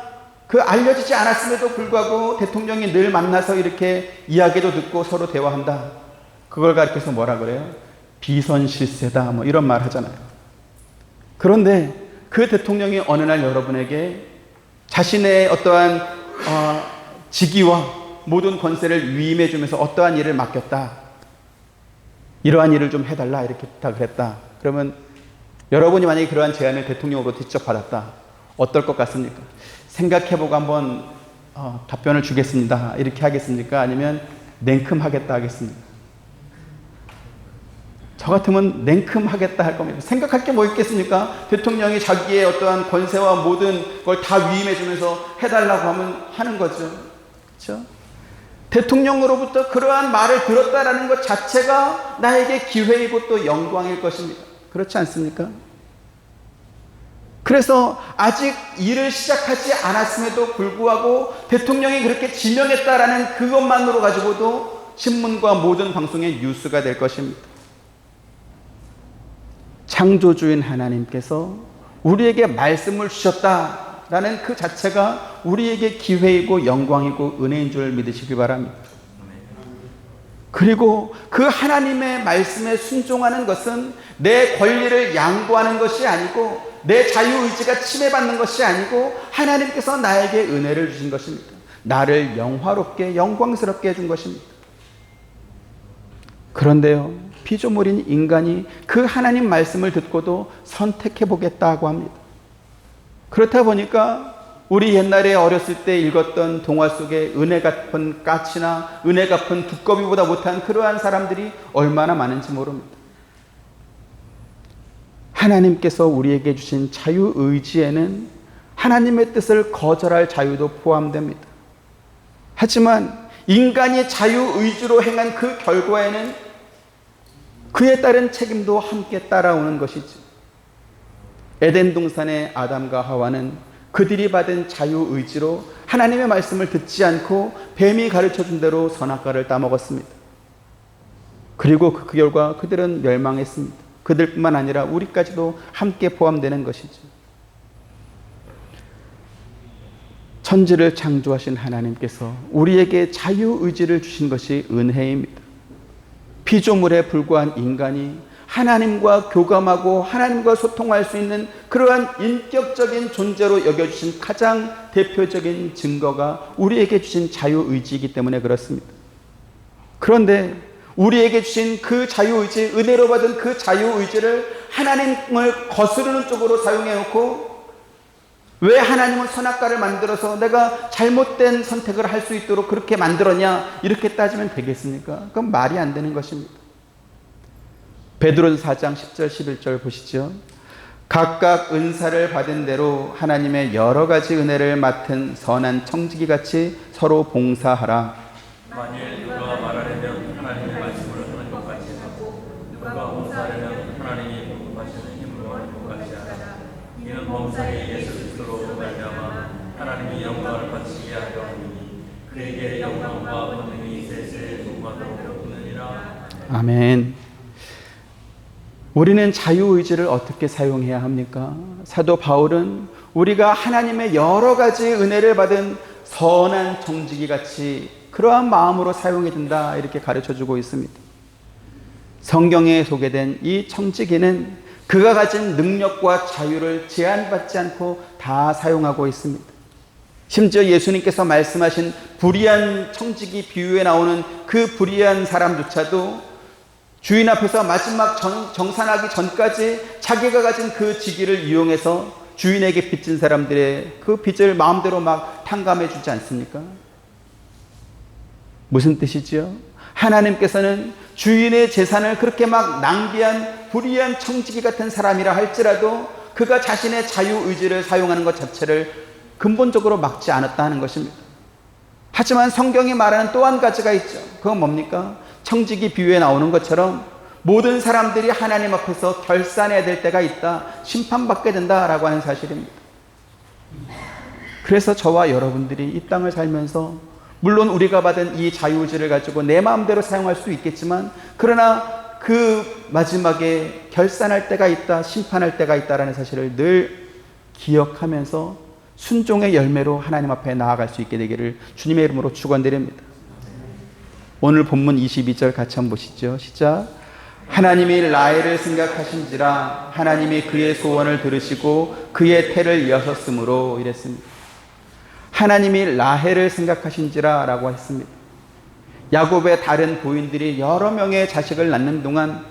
그 알려지지 않았음에도 불구하고 대통령이 늘 만나서 이렇게 이야기도 듣고 서로 대화한다. 그걸 가리켜서 뭐라 그래요? 비선실세다 뭐 이런 말 하잖아요. 그런데 그 대통령이 어느 날 여러분에게 자신의 어떠한 직위와 모든 권세를 위임해 주면서 어떠한 일을 맡겼다. 이러한 일을 좀 해달라 이렇게 부탁을 했다. 그러면 여러분이 만약에 그러한 제안을 대통령으로 직접 받았다. 어떨 것 같습니까? 생각해보고 한번 답변을 주겠습니다. 이렇게 하겠습니까? 아니면 냉큼하겠다 하겠습니까? 저 같으면 냉큼하겠다 할 겁니다. 생각할 게 뭐 있겠습니까? 대통령이 자기의 어떠한 권세와 모든 걸 다 위임해 주면서 해달라고 하면 하는 거죠. 그렇죠? 대통령으로부터 그러한 말을 들었다라는 것 자체가 나에게 기회이고 또 영광일 것입니다. 그렇지 않습니까? 그래서 아직 일을 시작하지 않았음에도 불구하고 대통령이 그렇게 지명했다라는 그것만으로 가지고도 신문과 모든 방송의 뉴스가 될 것입니다. 창조주인 하나님께서 우리에게 말씀을 주셨다라는 그 자체가 우리에게 기회이고 영광이고 은혜인 줄 믿으시기 바랍니다. 그리고 그 하나님의 말씀에 순종하는 것은 내 권리를 양보하는 것이 아니고 내 자유의지가 침해받는 것이 아니고 하나님께서 나에게 은혜를 주신 것입니다. 나를 영화롭게 영광스럽게 해준 것입니다. 그런데요, 피조물인 인간이 그 하나님 말씀을 듣고도 선택해 보겠다고 합니다. 그렇다 보니까 우리 옛날에 어렸을 때 읽었던 동화 속에 은혜 갚은 까치나 은혜 갚은 두꺼비보다 못한 그러한 사람들이 얼마나 많은지 모릅니다. 하나님께서 우리에게 주신 자유의지에는 하나님의 뜻을 거절할 자유도 포함됩니다. 하지만 인간이 자유의지로 행한 그 결과에는 그에 따른 책임도 함께 따라오는 것이죠. 에덴 동산의 아담과 하와는 그들이 받은 자유의지로 하나님의 말씀을 듣지 않고 뱀이 가르쳐준 대로 선악과를 따먹었습니다. 그리고 그 결과 그들은 멸망했습니다. 그들뿐만 아니라 우리까지도 함께 포함되는 것이죠. 천지를 창조하신 하나님께서 우리에게 자유의지를 주신 것이 은혜입니다. 피조물에 불과한 인간이 하나님과 교감하고 하나님과 소통할 수 있는 그러한 인격적인 존재로 여겨주신 가장 대표적인 증거가 우리에게 주신 자유의지이기 때문에 그렇습니다. 그런데 우리에게 주신 그 자유의지, 은혜로 받은 그 자유의지를 하나님을 거스르는 쪽으로 사용해놓고 왜 하나님은 선악과를 만들어서 내가 잘못된 선택을 할 수 있도록 그렇게 만들었냐 이렇게 따지면 되겠습니까? 그건 말이 안 되는 것입니다. 베드로전서 4장 10절 11절 보시죠. 각각 은사를 받은 대로 하나님의 여러 가지 은혜를 맡은 선한 청지기같이 서로 봉사하라. 만일 누가 말하려면 하나님의 말씀을 하는 것 같이 하고 누가 봉사하려면 하나님이 공급하시는 힘으로 하는 것 같이 하라. 이는 범사에 예수 그리스도로 말미암아 하나님이 영광을 받치게 하려 하니 그에게 영광과 권능이 세세 동마도록 있느니라. 아멘. 우리는 자유의지를 어떻게 사용해야 합니까? 사도 바울은 우리가 하나님의 여러 가지 은혜를 받은 선한 청지기 같이 그러한 마음으로 사용해야 된다 이렇게 가르쳐주고 있습니다. 성경에 소개된 이 청지기는 그가 가진 능력과 자유를 제한받지 않고 다 사용하고 있습니다. 심지어 예수님께서 말씀하신 불의한 청지기 비유에 나오는 그 불의한 사람조차도 주인 앞에서 마지막 정산하기 전까지 자기가 가진 그 직위를 이용해서 주인에게 빚진 사람들의 그 빚을 마음대로 막 탕감해 주지 않습니까? 무슨 뜻이지요? 하나님께서는 주인의 재산을 그렇게 막 낭비한 불의한 청지기 같은 사람이라 할지라도 그가 자신의 자유의지를 사용하는 것 자체를 근본적으로 막지 않았다 하는 것입니다. 하지만 성경이 말하는 또 한 가지가 있죠. 그건 뭡니까? 청지기 비유에 나오는 것처럼 모든 사람들이 하나님 앞에서 결산해야 될 때가 있다. 심판받게 된다라고 하는 사실입니다. 그래서 저와 여러분들이 이 땅을 살면서 물론 우리가 받은 이 자유의지를 가지고 내 마음대로 사용할 수 있겠지만 그러나 그 마지막에 결산할 때가 있다. 심판할 때가 있다라는 사실을 늘 기억하면서 순종의 열매로 하나님 앞에 나아갈 수 있게 되기를 주님의 이름으로 축원드립니다. 오늘 본문 22절 같이 한번 보시죠. 시작. 하나님이 라헬을 생각하신지라 하나님이 그의 소원을 들으시고 그의 태를 여셨으므로 이랬습니다. 하나님이 라헬을 생각하신지라 라고 했습니다. 야곱의 다른 부인들이 여러 명의 자식을 낳는 동안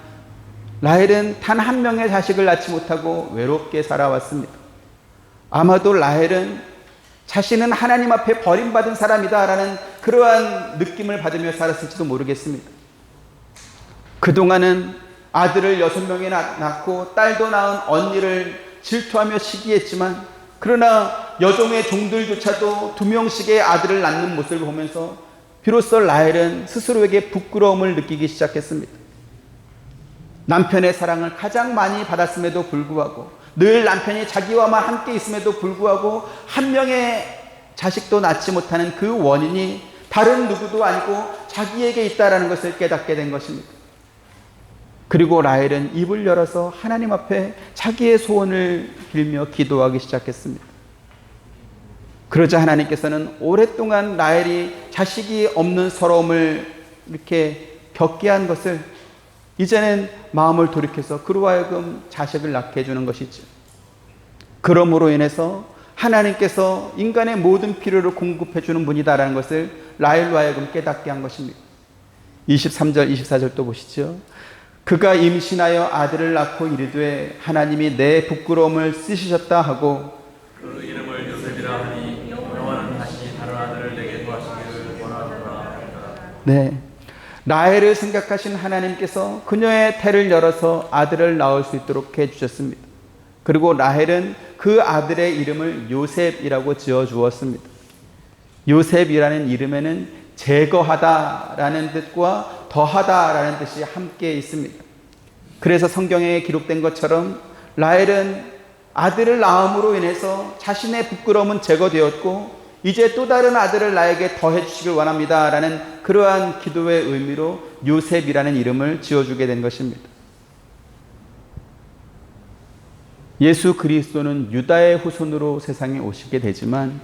라헬은 단 한 명의 자식을 낳지 못하고 외롭게 살아왔습니다. 아마도 라헬은 자신은 하나님 앞에 버림받은 사람이다라는 그러한 느낌을 받으며 살았을지도 모르겠습니다. 그동안은 아들을 6명이나 낳고 딸도 낳은 언니를 질투하며 시기했지만 그러나 여종의 종들조차도 2명씩의 아들을 낳는 모습을 보면서 비로소 라헬은 스스로에게 부끄러움을 느끼기 시작했습니다. 남편의 사랑을 가장 많이 받았음에도 불구하고 늘 남편이 자기와만 함께 있음에도 불구하고 한 명의 자식도 낳지 못하는 그 원인이 다른 누구도 아니고 자기에게 있다라는 것을 깨닫게 된 것입니다. 그리고 라헬은 입을 열어서 하나님 앞에 자기의 소원을 빌며 기도하기 시작했습니다. 그러자 하나님께서는 오랫동안 라헬이 자식이 없는 서러움을 이렇게 겪게 한 것을 이제는 마음을 돌이켜서 그로 하여금 자식을 낳게 해주는 것이죠. 그러므로 인해서 하나님께서 인간의 모든 필요를 공급해 주는 분이다라는 것을 라헬로 하여금 깨닫게 한 것입니다. 23절 24절 또 보시죠. 그가 임신하여 아들을 낳고 이르되 하나님이 내 부끄러움을 쓰시셨다 하고 그 이름을 요셉이라 하니 여호와는 다시 다른 아들을 내게 도하시기를 원하노라 하더라. 네, 라헬을 생각하신 하나님께서 그녀의 태를 열어서 아들을 낳을 수 있도록 해주셨습니다. 그리고 라헬은 그 아들의 이름을 요셉이라고 지어주었습니다. 요셉이라는 이름에는 제거하다라는 뜻과 더하다라는 뜻이 함께 있습니다. 그래서 성경에 기록된 것처럼 라헬은 아들을 낳음으로 인해서 자신의 부끄러움은 제거되었고 이제 또 다른 아들을 나에게 더해 주시길 원합니다 라는 그러한 기도의 의미로 요셉이라는 이름을 지어주게 된 것입니다. 예수 그리스도는 유다의 후손으로 세상에 오시게 되지만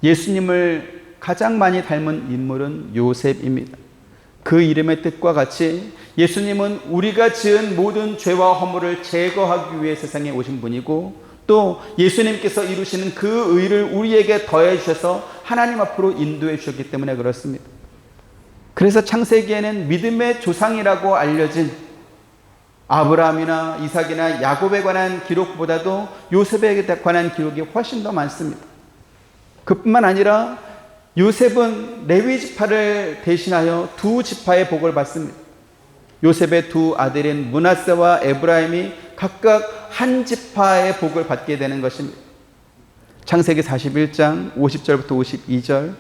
예수님을 가장 많이 닮은 인물은 요셉입니다. 그 이름의 뜻과 같이 예수님은 우리가 지은 모든 죄와 허물을 제거하기 위해 세상에 오신 분이고 또 예수님께서 이루시는 그 의를 우리에게 더해 주셔서 하나님 앞으로 인도해 주셨기 때문에 그렇습니다. 그래서 창세기에는 믿음의 조상이라고 알려진 아브라함이나 이삭이나 야곱에 관한 기록보다도 요셉에 관한 기록이 훨씬 더 많습니다. 그뿐만 아니라 요셉은 레위 지파를 대신하여 두 지파의 복을 받습니다. 요셉의 두 아들인 므낫세와 에브라임이 각각 한 지파의 복을 받게 되는 것입니다. 창세기 41장 50절부터 52절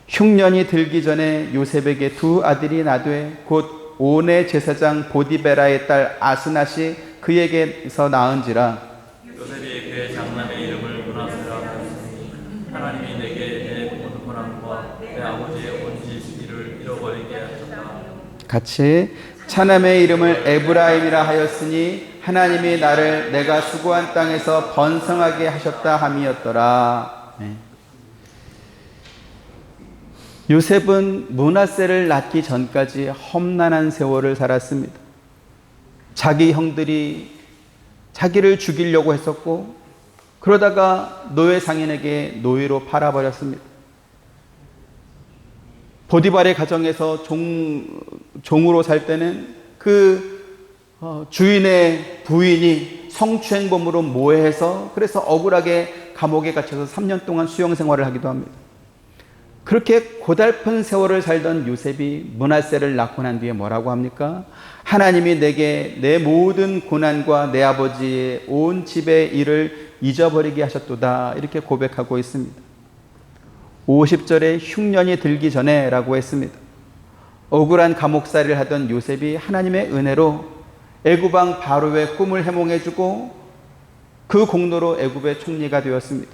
흉년이 들기 전에 요셉에게 두 아들이 나되 곧 온의 제사장 보디베라의 딸 아스낫이 그에게서 낳은지라. 요셉이 그의 장남의 이름을 므낫세라 하였으니 하나님이 내게 내 온 고난과 내 아버지의 온 지식을 잃어버리게 하셨다. 같이 차남의 이름을 에브라임이라 하였으니 하나님이 나를 내가 수고한 땅에서 번성하게 하셨다 함이었더라. 네. 요셉은 므낫세를 낳기 전까지 험난한 세월을 살았습니다. 자기 형들이 자기를 죽이려고 했었고 그러다가 노예 상인에게 노예로 팔아버렸습니다. 보디발의 가정에서 종으로 살 때는 그 주인의 부인이 성추행범으로 모해해서 그래서 억울하게 감옥에 갇혀서 3년 동안 수용 생활을 하기도 합니다. 그렇게 고달픈 세월을 살던 요셉이 므낫세를 낳고 난 뒤에 뭐라고 합니까? 하나님이 내게 내 모든 고난과 내 아버지의 온 집의 일을 잊어버리게 하셨도다 이렇게 고백하고 있습니다. 50절에 흉년이 들기 전에 라고 했습니다. 억울한 감옥살이를 하던 요셉이 하나님의 은혜로 애굽왕 바로의 꿈을 해몽해주고 그 공로로 애굽의 총리가 되었습니다.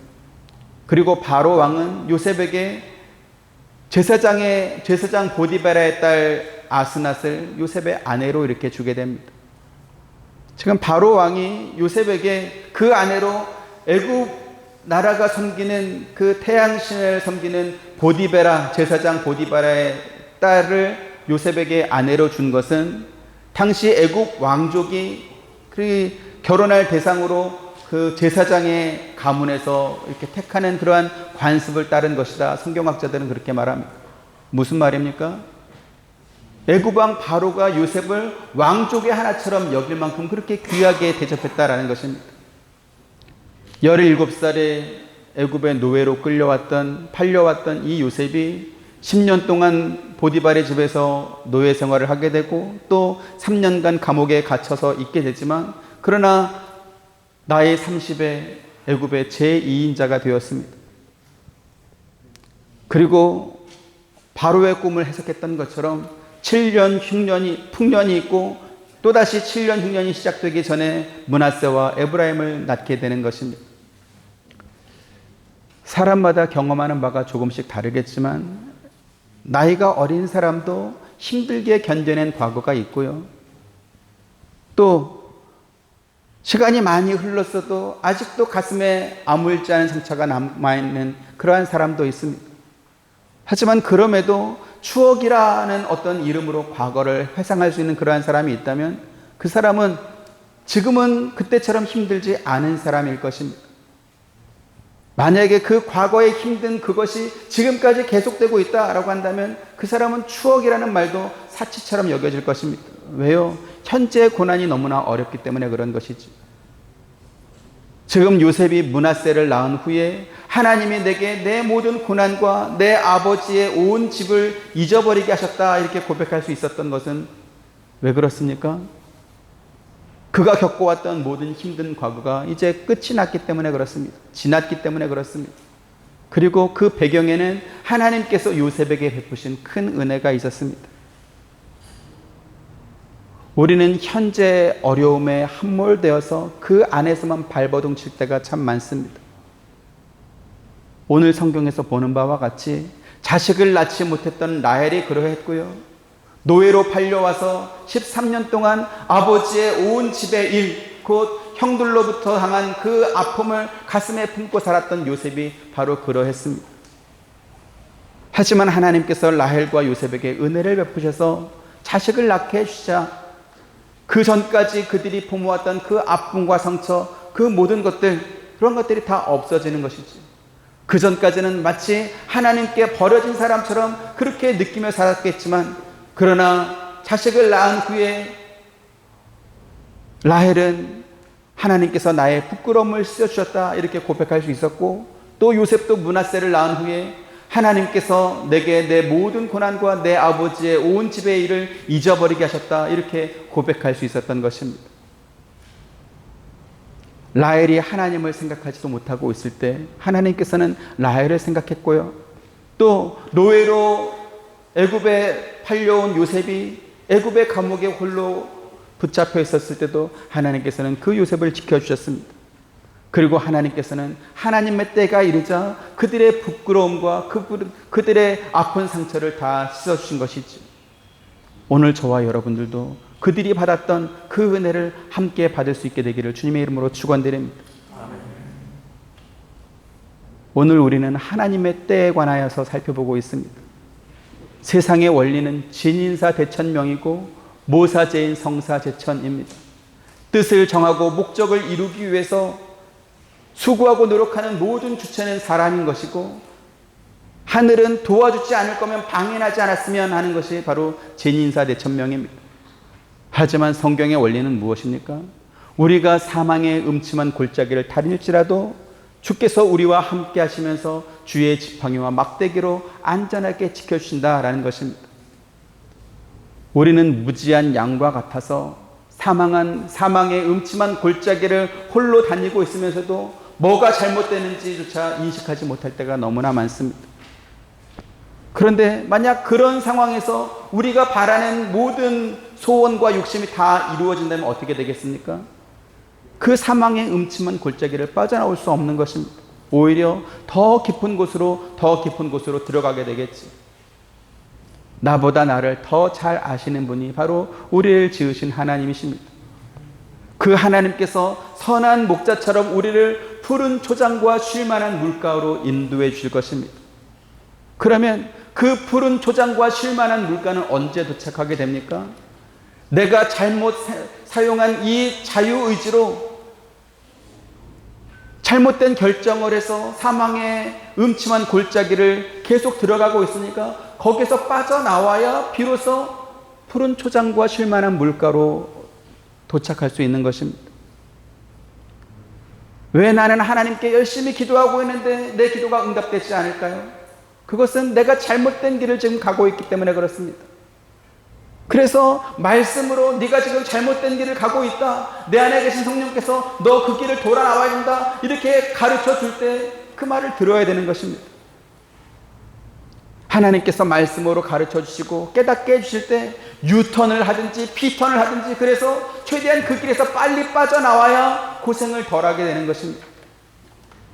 그리고 바로 왕은 요셉에게 제사장 보디베라의 딸 아스낫을 요셉의 아내로 이렇게 주게 됩니다. 지금 바로 왕이 요셉에게 그 아내로 애굽 나라가 섬기는 그 태양신을 섬기는 보디베라 제사장 보디베라의 딸을 요셉에게 아내로 준 것은 당시 애굽 왕족이 그 결혼할 대상으로 그 제사장의 가문에서 이렇게 택하는 그러한 관습을 따른 것이다. 성경학자들은 그렇게 말합니다. 무슨 말입니까? 애굽 왕 바로가 요셉을 왕족의 하나처럼 여길 만큼 그렇게 귀하게 대접했다라는 것입니다. 17살에 애굽의 노예로 팔려왔던 이 요셉이 10년 동안 보디발의 집에서 노예 생활을 하게 되고 또 3년간 감옥에 갇혀서 있게 되지만 그러나 나이 30에 애굽의 제2인자가 되었습니다. 그리고 바로의 꿈을 해석했던 것처럼 7년 풍년이 있고 또다시 7년 흉년이 시작되기 전에 므낫세와 에브라임을 낳게 되는 것입니다. 사람마다 경험하는 바가 조금씩 다르겠지만 나이가 어린 사람도 힘들게 견뎌낸 과거가 있고요. 또 시간이 많이 흘렀어도 아직도 가슴에 아물지 않은 상처가 남아있는 그러한 사람도 있습니다. 하지만 그럼에도 추억이라는 어떤 이름으로 과거를 회상할 수 있는 그러한 사람이 있다면 그 사람은 지금은 그때처럼 힘들지 않은 사람일 것입니다. 만약에 그 과거의 힘든 그것이 지금까지 계속되고 있다라고 한다면 그 사람은 추억이라는 말도 사치처럼 여겨질 것입니다. 왜요? 현재의 고난이 너무나 어렵기 때문에 그런 것이지. 지금 요셉이 므낫세를 낳은 후에 하나님이 내게 내 모든 고난과 내 아버지의 온 집을 잊어버리게 하셨다 이렇게 고백할 수 있었던 것은 왜 그렇습니까? 그가 겪어왔던 모든 힘든 과거가 이제 끝이 났기 때문에 그렇습니다. 지났기 때문에 그렇습니다. 그리고 그 배경에는 하나님께서 요셉에게 베푸신 큰 은혜가 있었습니다. 우리는 현재 어려움에 함몰되어서 그 안에서만 발버둥 칠 때가 참 많습니다. 오늘 성경에서 보는 바와 같이 자식을 낳지 못했던 라헬이 그러했고요. 노예로 팔려와서 13년 동안 아버지의 온 집의 일, 곧 형들로부터 당한 그 아픔을 가슴에 품고 살았던 요셉이 바로 그러했습니다. 하지만 하나님께서 라헬과 요셉에게 은혜를 베푸셔서 자식을 낳게 해주자 그 전까지 그들이 품어왔던 그 아픔과 상처, 그 모든 것들, 그런 것들이 다 없어지는 것이지. 그 전까지는 마치 하나님께 버려진 사람처럼 그렇게 느끼며 살았겠지만, 그러나 자식을 낳은 후에 라헬은 하나님께서 나의 부끄러움을 씻어주셨다 이렇게 고백할 수 있었고, 또 요셉도 므낫세를 낳은 후에 하나님께서 내게 내 모든 고난과 내 아버지의 온 집의 일을 잊어버리게 하셨다 이렇게 고백할 수 있었던 것입니다. 라헬이 하나님을 생각하지도 못하고 있을 때 하나님께서는 라헬을 생각했고요. 또 노예로 애굽에 팔려온 요셉이 애굽의 감옥에 홀로 붙잡혀 있었을 때도 하나님께서는 그 요셉을 지켜주셨습니다. 그리고 하나님께서는 하나님의 때가 이르자 그들의 부끄러움과 그들의 아픈 상처를 다 씻어주신 것이지. 오늘 저와 여러분들도 그들이 받았던 그 은혜를 함께 받을 수 있게 되기를 주님의 이름으로 축원드립니다. 오늘 우리는 하나님의 때에 관하여서 살펴보고 있습니다. 세상의 원리는 진인사 대천명이고 모사제인 성사제천입니다. 뜻을 정하고 목적을 이루기 위해서 수고하고 노력하는 모든 주체는 사람인 것이고, 하늘은 도와주지 않을 거면 방해하지 않았으면 하는 것이 바로 진인사 대천명입니다. 하지만 성경의 원리는 무엇입니까? 우리가 사망의 음침한 골짜기를 다닐지라도 주께서 우리와 함께 하시면서 주의 지팡이와 막대기로 안전하게 지켜주신다라는 것입니다. 우리는 무지한 양과 같아서 사망의 음침한 골짜기를 홀로 다니고 있으면서도 뭐가 잘못되는지조차 인식하지 못할 때가 너무나 많습니다. 그런데 만약 그런 상황에서 우리가 바라는 모든 소원과 욕심이 다 이루어진다면 어떻게 되겠습니까? 그 사망의 음침한 골짜기를 빠져나올 수 없는 것입니다. 오히려 더 깊은 곳으로 들어가게 되겠지. 나보다 나를 더 잘 아시는 분이 바로 우리를 지으신 하나님이십니다. 그 하나님께서 선한 목자처럼 우리를 푸른 초장과 쉴만한 물가로 인도해 주실 것입니다. 그러면 그 푸른 초장과 쉴만한 물가는 언제 도착하게 됩니까? 내가 잘못 사용한 이 자유의지로 잘못된 결정을 해서 사망의 음침한 골짜기를 계속 들어가고 있으니까 거기서 빠져나와야 비로소 푸른 초장과 쉴만한 물가로 도착할 수 있는 것입니다. 왜 나는 하나님께 열심히 기도하고 있는데 내 기도가 응답되지 않을까요? 그것은 내가 잘못된 길을 지금 가고 있기 때문에 그렇습니다. 그래서 말씀으로 네가 지금 잘못된 길을 가고 있다, 내 안에 계신 성령께서 너 그 길을 돌아 나와야 된다 이렇게 가르쳐 줄 때 그 말을 들어야 되는 것입니다. 하나님께서 말씀으로 가르쳐 주시고 깨닫게 해주실 때 유턴을 하든지 피턴을 하든지, 그래서 최대한 그 길에서 빨리 빠져나와야 고생을 덜하게 되는 것입니다.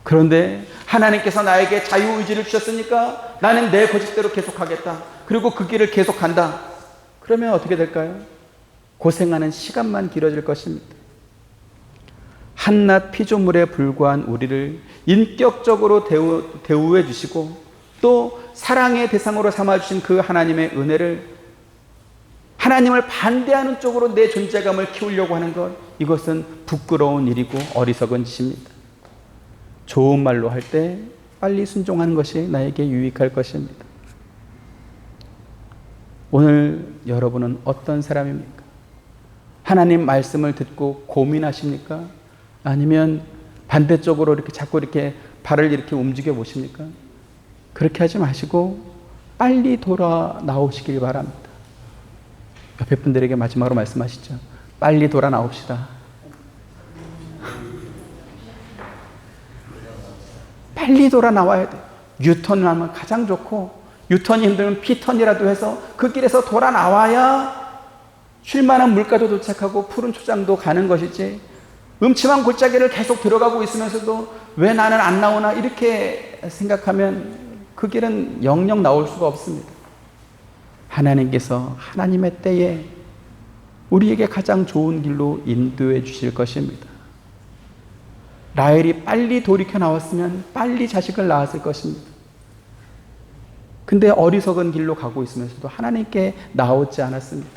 그런데 하나님께서 나에게 자유의지를 주셨으니까 나는 내 고집대로 계속하겠다, 그리고 그 길을 계속한다. 그러면 어떻게 될까요? 고생하는 시간만 길어질 것입니다. 한낱 피조물에 불과한 우리를 인격적으로 대우해 주시고 또 사랑의 대상으로 삼아주신 그 하나님의 은혜를 하나님을 반대하는 쪽으로 내 존재감을 키우려고 하는 것, 이것은 부끄러운 일이고 어리석은 짓입니다. 좋은 말로 할 때 빨리 순종하는 것이 나에게 유익할 것입니다. 오늘 여러분은 어떤 사람입니까? 하나님 말씀을 듣고 고민하십니까? 아니면 반대쪽으로 이렇게 자꾸 이렇게 발을 이렇게 움직여 보십니까? 그렇게 하지 마시고 빨리 돌아 나오시길 바랍니다. 옆에 분들에게 마지막으로 말씀하시죠. 빨리 돌아 나옵시다. 빨리 돌아 나와야 돼. 유턴을 하면 가장 좋고, 유턴이 힘들면 P턴이라도 해서 그 길에서 돌아 나와야 쉴만한 물가도 도착하고 푸른 초장도 가는 것이지, 음침한 골짜기를 계속 들어가고 있으면서도 왜 나는 안 나오나 이렇게 생각하면 그 길은 영영 나올 수가 없습니다. 하나님께서 하나님의 때에 우리에게 가장 좋은 길로 인도해 주실 것입니다. 라헬이 빨리 돌이켜 나왔으면 빨리 자식을 낳았을 것입니다. 근데 어리석은 길로 가고 있으면서도 하나님께 나오지 않았습니다.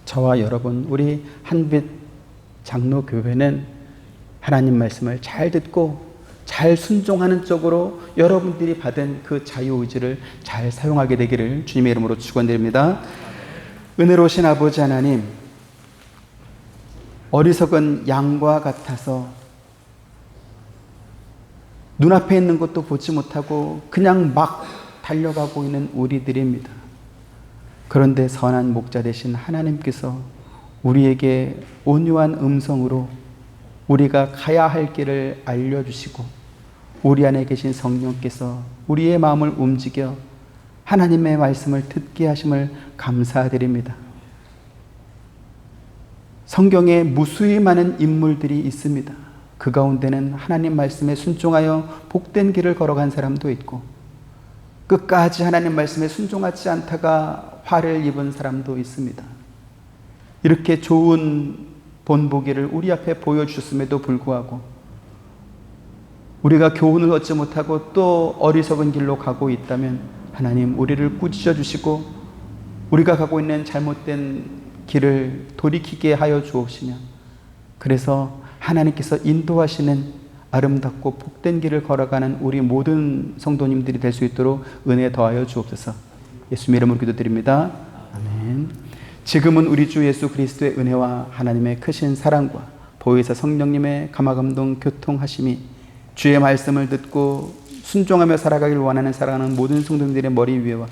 저와 여러분, 우리 한빛 장로교회는 하나님 말씀을 잘 듣고 잘 순종하는 쪽으로 여러분들이 받은 그 자유의지를 잘 사용하게 되기를 주님의 이름으로 축원드립니다. 은혜로우신 아버지 하나님, 어리석은 양과 같아서 눈앞에 있는 것도 보지 못하고 그냥 막 달려가고 있는 우리들입니다. 그런데 선한 목자 되신 하나님께서 우리에게 온유한 음성으로 우리가 가야 할 길을 알려주시고 우리 안에 계신 성령께서 우리의 마음을 움직여 하나님의 말씀을 듣게 하심을 감사드립니다. 성경에 무수히 많은 인물들이 있습니다. 그 가운데는 하나님 말씀에 순종하여 복된 길을 걸어간 사람도 있고 끝까지 하나님 말씀에 순종하지 않다가 화를 입은 사람도 있습니다. 이렇게 좋은 본보기를 우리 앞에 보여주셨음에도 불구하고 우리가 교훈을 얻지 못하고 또 어리석은 길로 가고 있다면 하나님 우리를 꾸짖어 주시고 우리가 가고 있는 잘못된 길을 돌이키게 하여 주옵시며, 그래서 하나님께서 인도하시는 아름답고 복된 길을 걸어가는 우리 모든 성도님들이 될 수 있도록 은혜 더하여 주옵소서. 예수님의 이름으로 기도드립니다. 아멘. 지금은 우리 주 예수 그리스도의 은혜와 하나님의 크신 사랑과 보혜사 성령님의 감화감동 교통하심이 주의 말씀을 듣고 순종하며 살아가길 원하는 사랑하는 모든 성도님들의 머리 위에와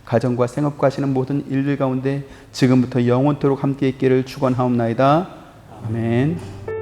가정과 생업과 하시는 모든 일들 가운데 지금부터 영원토록 함께 있기를 축원하옵나이다. 아멘.